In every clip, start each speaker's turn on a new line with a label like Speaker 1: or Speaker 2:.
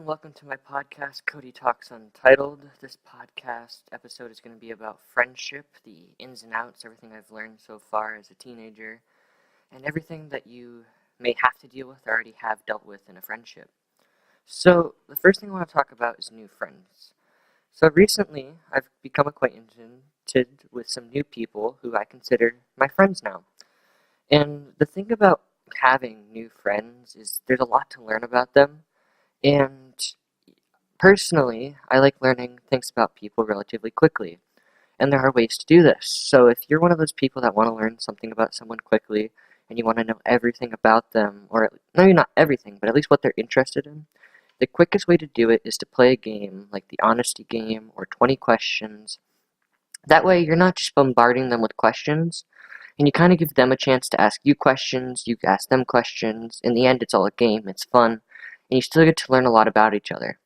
Speaker 1: and welcome to my podcast, Cody Talks Untitled. This podcast episode is going to be about friendship, the ins and outs, everything I've learned so far as a teenager, and everything that you may have to deal with or already have dealt with in a friendship. So, the first thing I want to talk about is new friends. So recently, I've become acquainted with some new people who I consider my friends now. And the thing about having new friends is there's a lot to learn about them. And personally, I like learning things about people relatively quickly. And there are ways to do this. So if you're one of those people that want to learn something about someone quickly, and you want to know everything about them, or maybe not everything, but at least what they're interested in, the quickest way to do it is to play a game like the honesty game or 20 questions. That way you're not just bombarding them with questions, and you kind of give them a chance to ask you questions, you ask them questions. In the end, it's all a game, it's fun, and you still get to learn a lot about each other.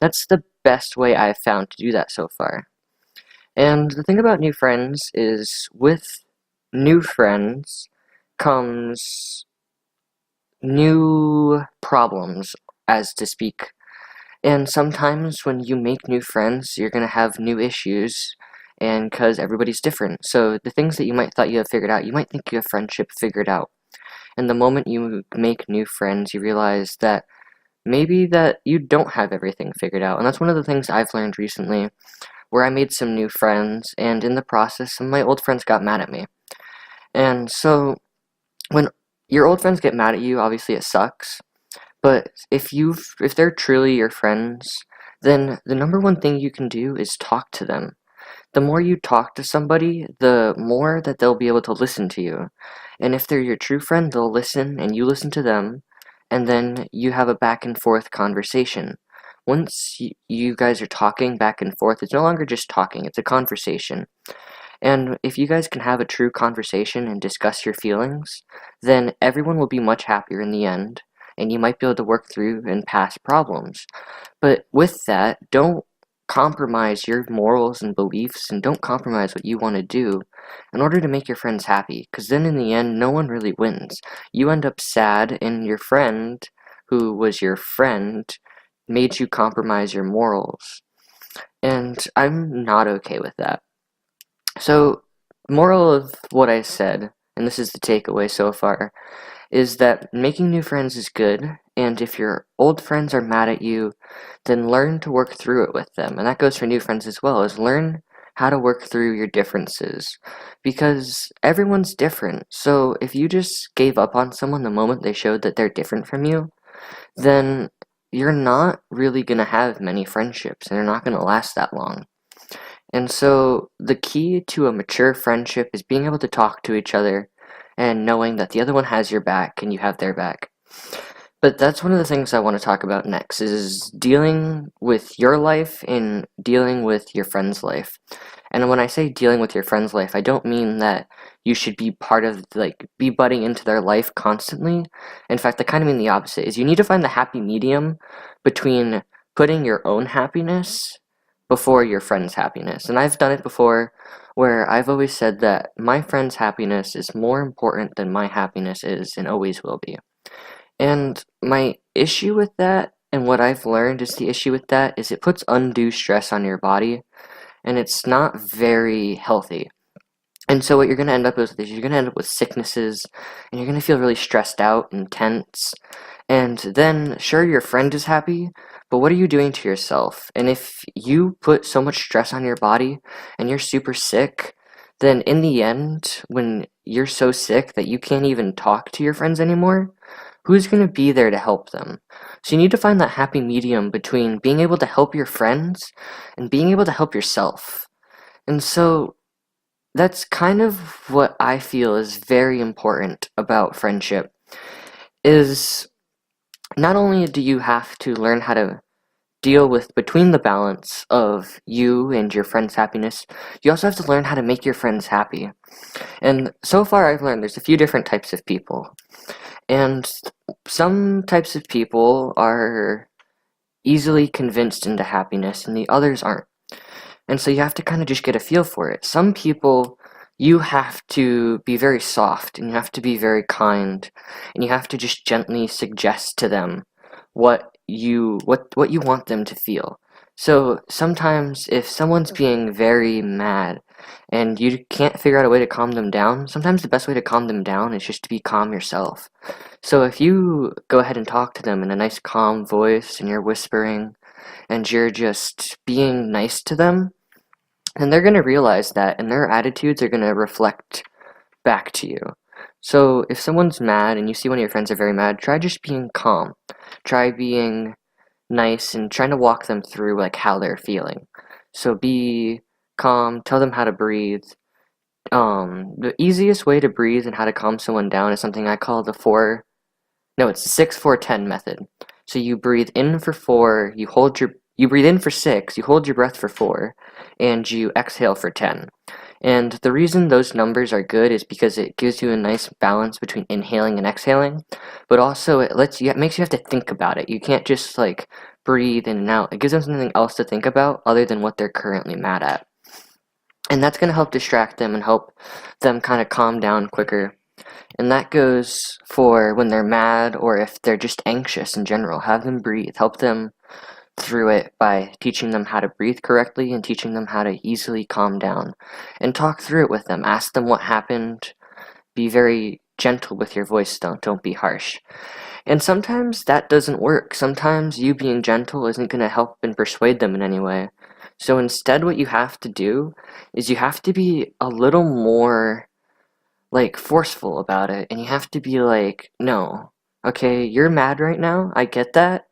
Speaker 1: That's the best way I've found to do that so far. And the thing about new friends is with new friends comes new problems, as to speak. And sometimes when you make new friends, you're going to have new issues, and because everybody's different. So the things that you might thought you have figured out, you might think you have friendship figured out. And the moment you make new friends, you realize that maybe that you don't have everything figured out. And that's one of the things I've learned recently, where I made some new friends, and in the process, some of my old friends got mad at me. And so, when your old friends get mad at you, obviously it sucks. But if they're truly your friends, then the number one thing you can do is talk to them. The more you talk to somebody, the more that they'll be able to listen to you. And if they're your true friend, they'll listen and you listen to them, and then you have a back and forth conversation. Once you guys are talking back and forth, it's no longer just talking, it's a conversation. And if you guys can have a true conversation and discuss your feelings, then everyone will be much happier in the end, and you might be able to work through and pass problems. But with that, don't compromise your morals and beliefs, and don't compromise what you want to do in order to make your friends happy, because then in the end, no one really wins. You end up sad, and your friend, who was your friend, made you compromise your morals. And I'm not okay with that. So, moral of what I said, and this is the takeaway so far, is that making new friends is good, and if your old friends are mad at you, then learn to work through it with them. And that goes for new friends as well, is learn how to work through your differences, because everyone's different. So if you just gave up on someone the moment they showed that they're different from you, then you're not really going to have many friendships, and they're not going to last that long. And so the key to a mature friendship is being able to talk to each other and knowing that the other one has your back and you have their back. But that's one of the things I want to talk about next, is dealing with your life and dealing with your friend's life. And when I say dealing with your friend's life, I don't mean that you should be part of, be butting into their life constantly. In fact, I kind of mean the opposite, is you need to find the happy medium between putting your own happiness before your friend's happiness. And I've done it before, where I've always said that my friend's happiness is more important than my happiness is, and always will be. And my issue with that, and what I've learned is the issue with that, is it puts undue stress on your body, and it's not very healthy. And so what you're going to end up with is you're going to end up with sicknesses, and you're going to feel really stressed out and tense. And then, sure, your friend is happy, but what are you doing to yourself? And if you put so much stress on your body and you're super sick, then in the end, when you're so sick that you can't even talk to your friends anymore, who's going to be there to help them? So you need to find that happy medium between being able to help your friends and being able to help yourself. And so that's kind of what I feel is very important about friendship, is not only do you have to learn how to deal with between the balance of you and your friend's happiness, you also have to learn how to make your friends happy. And so far I've learned there's a few different types of people. And some types of people are easily convinced into happiness, and the others aren't. And so you have to kind of just get a feel for it. Some people, you have to be very soft, and you have to be very kind, and you have to just gently suggest to them what what you want them to feel. So sometimes if someone's being very mad and you can't figure out a way to calm them down, sometimes the best way to calm them down is just to be calm yourself. So if you go ahead and talk to them in a nice calm voice and you're whispering and you're just being nice to them, then they're going to realize that and their attitudes are going to reflect back to you. So if someone's mad and you see one of your friends are very mad, try just being calm. Try being nice and trying to walk them through like how they're feeling. So be calm, tell them how to breathe. The easiest way to breathe and how to calm someone down is something I call it's the 6-4-10 method. So you breathe in for 4, you breathe in for 6, you hold your breath for 4, and you exhale for 10. And the reason those numbers are good is because it gives you a nice balance between inhaling and exhaling, but also it makes you have to think about it. You can't just like breathe in and out. It gives them something else to think about other than what they're currently mad at. And that's going to help distract them and help them kind of calm down quicker. And that goes for when they're mad or if they're just anxious in general. Have them breathe. Help them through it by teaching them how to breathe correctly and teaching them how to easily calm down. And talk through it with them. Ask them what happened. Be very gentle with your voice, don't be harsh. And sometimes that doesn't work. Sometimes you being gentle isn't going to help and persuade them in any way. So instead what you have to do is you have to be a little more like forceful about it, and you have to be like, no, okay, you're mad right now, I get that,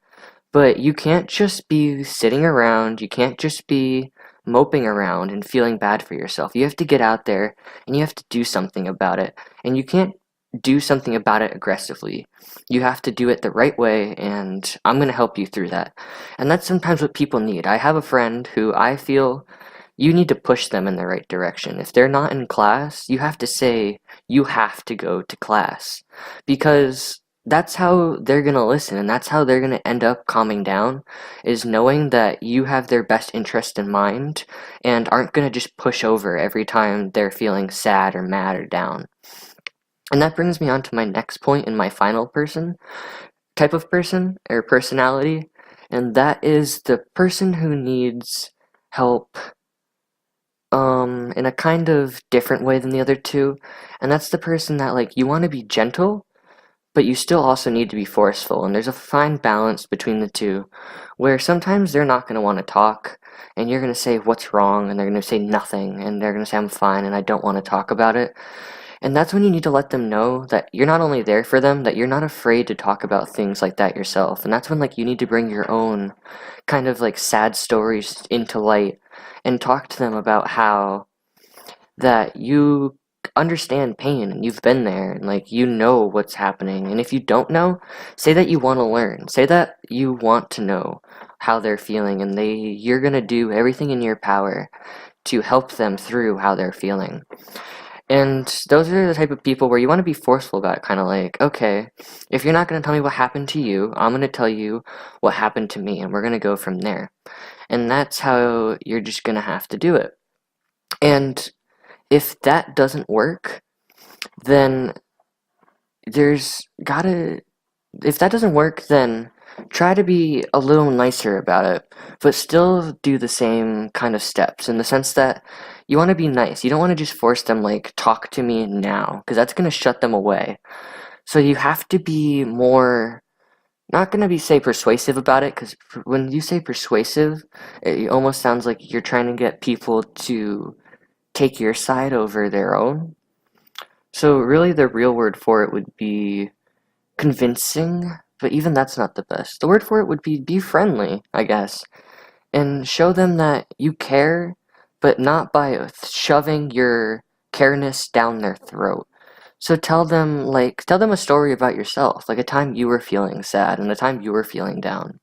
Speaker 1: but you can't just be sitting around, you can't just be moping around and feeling bad for yourself. You have to get out there and you have to do something about it, and you can't do something about it aggressively. You have to do it the right way, and I'm going to help you through that. And that's sometimes what people need. I have a friend who I feel you need to push them in the right direction. If they're not in class, you have to say, you have to go to class. Because that's how they're going to listen, and that's how they're going to end up calming down, is knowing that you have their best interest in mind and aren't going to just push over every time they're feeling sad or mad or down. And that brings me on to my next point and my final type of person or personality, and that is the person who needs help in a kind of different way than the other two, and that's the person that like you want to be gentle, but you still also need to be forceful, and there's a fine balance between the two, where sometimes they're not going to want to talk, and you're going to say what's wrong, and they're going to say nothing, and they're going to say I'm fine, and I don't want to talk about it. And that's when you need to let them know that you're not only there for them, that you're not afraid to talk about things like that yourself. And that's when like you need to bring your own kind of like sad stories into light and talk to them about how that you understand pain and you've been there and like you know what's happening. And if you don't know, say that you want to learn. Say that you want to know how they're feeling, and you're going to do everything in your power to help them through how they're feeling. And those are the type of people where you want to be forceful about it, kind of like, okay, if you're not going to tell me what happened to you, I'm going to tell you what happened to me, and we're going to go from there. And that's how you're just going to have to do it. And if that doesn't work, then if that doesn't work, then try to be a little nicer about it, but still do the same kind of steps in the sense that you want to be nice. You don't want to just force them, like, talk to me now, because that's going to shut them away. So you have to be more, not going to be, say, persuasive about it, because when you say persuasive, it almost sounds like you're trying to get people to take your side over their own. So really the real word for it would be convincing, but even that's not the best. The word for it would be friendly, I guess, and show them that you care, but not by shoving your careness down their throat. So tell them a story about yourself, like a time you were feeling sad and a time you were feeling down.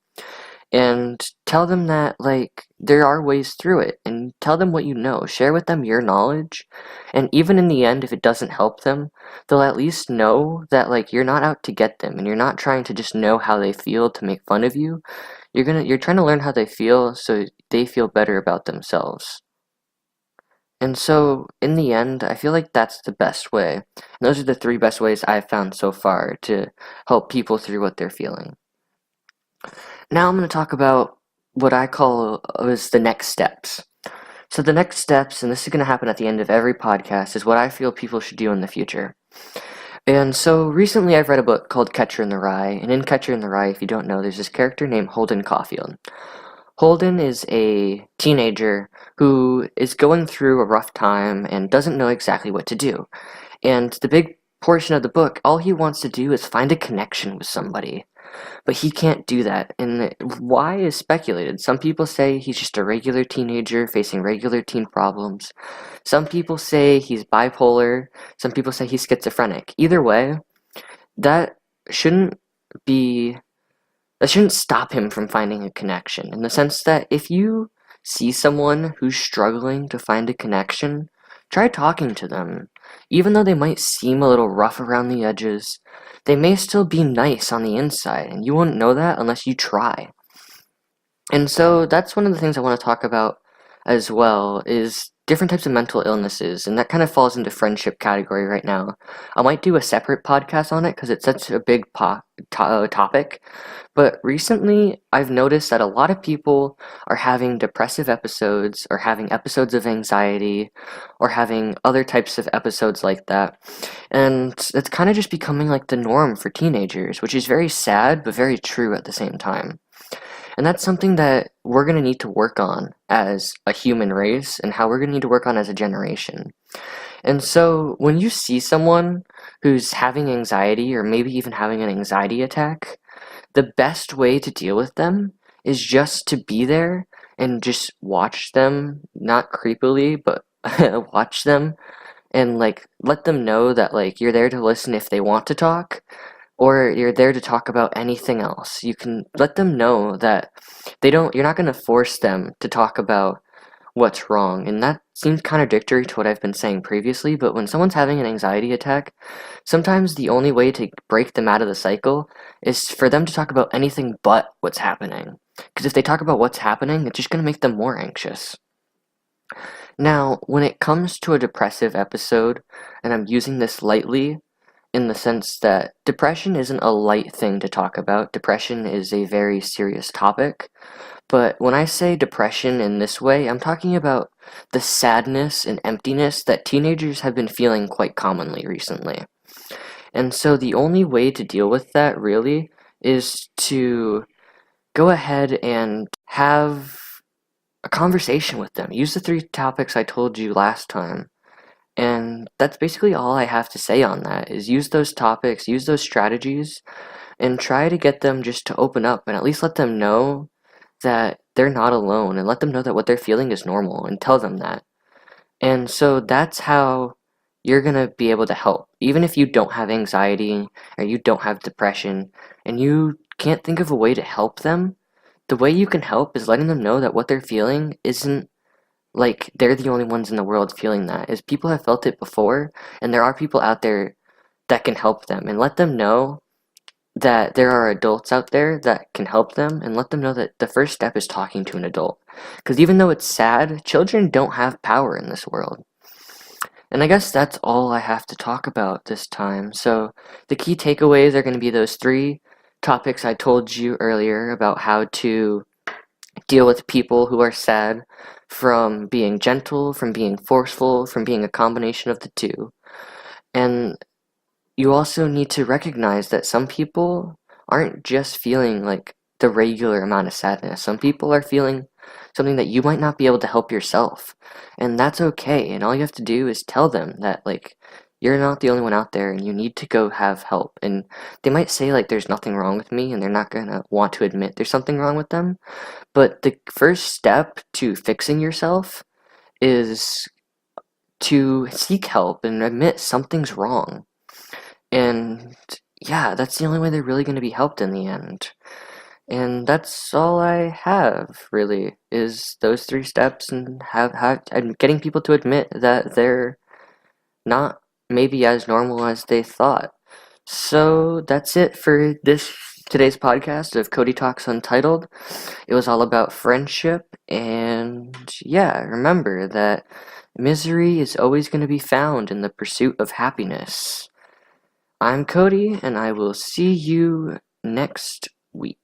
Speaker 1: And tell them that, like, there are ways through it, and tell them what you know. Share with them your knowledge, and even in the end, if it doesn't help them, they'll at least know that, like, you're not out to get them, and you're not trying to just know how they feel to make fun of you. You're trying to learn how they feel so they feel better about themselves. And so, in the end, I feel like that's the best way. And those are the 3 best ways I've found so far to help people through what they're feeling. Now I'm going to talk about what I call is the next steps. So the next steps, and this is going to happen at the end of every podcast, is what I feel people should do in the future. And so recently I've read a book called Catcher in the Rye, and in Catcher in the Rye, if you don't know, there's this character named Holden Caulfield. Holden is a teenager who is going through a rough time and doesn't know exactly what to do. And the big portion of the book, all he wants to do is find a connection with somebody. But he can't do that, and why is speculated. Some people say he's just a regular teenager facing regular teen problems. Some people say he's bipolar. Some people say he's schizophrenic. Either way, that shouldn't be that shouldn't stop him from finding a connection, in the sense that if you see someone who's struggling to find a connection, try talking to them. Even though they might seem a little rough around the edges, they may still be nice on the inside, and you won't know that unless you try. And so that's one of the things I want to talk about as well, is different types of mental illnesses, and that kind of falls into friendship category right now. I might do a separate podcast on it because it's such a big topic, but recently I've noticed that a lot of people are having depressive episodes, or having episodes of anxiety, or having other types of episodes like that, and it's kind of just becoming like the norm for teenagers, which is very sad but very true at the same time. And that's something that we're going to need to work on as a human race, and how we're going to need to work on as a generation. And so when you see someone who's having anxiety, or maybe even having an anxiety attack, the best way to deal with them is just to be there and just watch them, not creepily, but watch them, and like let them know that like you're there to listen if they want to talk, or you're there to talk about anything else. You can let them know that you're not going to force them to talk about what's wrong. And that seems contradictory to what I've been saying previously, but when someone's having an anxiety attack, sometimes the only way to break them out of the cycle is for them to talk about anything but what's happening. Because if they talk about what's happening, it's just going to make them more anxious. Now, when it comes to a depressive episode, and I'm using this lightly, in the sense that depression isn't a light thing to talk about. Depression is a very serious topic. But when I say depression in this way, I'm talking about the sadness and emptiness that teenagers have been feeling quite commonly recently. And so the only way to deal with that really is to go ahead and have a conversation with them. Use the 3 topics I told you last time. And that's basically all I have to say on that, is use those topics, use those strategies, and try to get them just to open up, and at least let them know that they're not alone, and let them know that what they're feeling is normal, and tell them that. And so that's how you're going to be able to help. Even if you don't have anxiety, or you don't have depression, and you can't think of a way to help them, the way you can help is letting them know that what they're feeling isn't like they're the only ones in the world feeling that. Is people have felt it before, and there are people out there that can help them, and let them know that there are adults out there that can help them, and let them know that the first step is talking to an adult. Because even though it's sad, children don't have power in this world. And I guess that's all I have to talk about this time. So the key takeaways are going to be those 3 topics I told you earlier about how to deal with people who are sad, from being gentle, from being forceful, from being a combination of the 2. And you also need to recognize that some people aren't just feeling like the regular amount of sadness. Some people are feeling something that you might not be able to help yourself. And that's okay. And all you have to do is tell them that, like, you're not the only one out there and you need to go have help. And they might say, like, there's nothing wrong with me, and they're not going to want to admit there's something wrong with them. But the first step to fixing yourself is to seek help and admit something's wrong. And yeah, that's the only way they're really going to be helped in the end. And that's all I have, really, is those 3 steps, and and getting people to admit that they're not maybe as normal as they thought. So that's it for today's podcast of Cody Talks Untitled. It was all about friendship, and yeah, remember that misery is always going to be found in the pursuit of happiness. I'm Cody, and I will see you next week.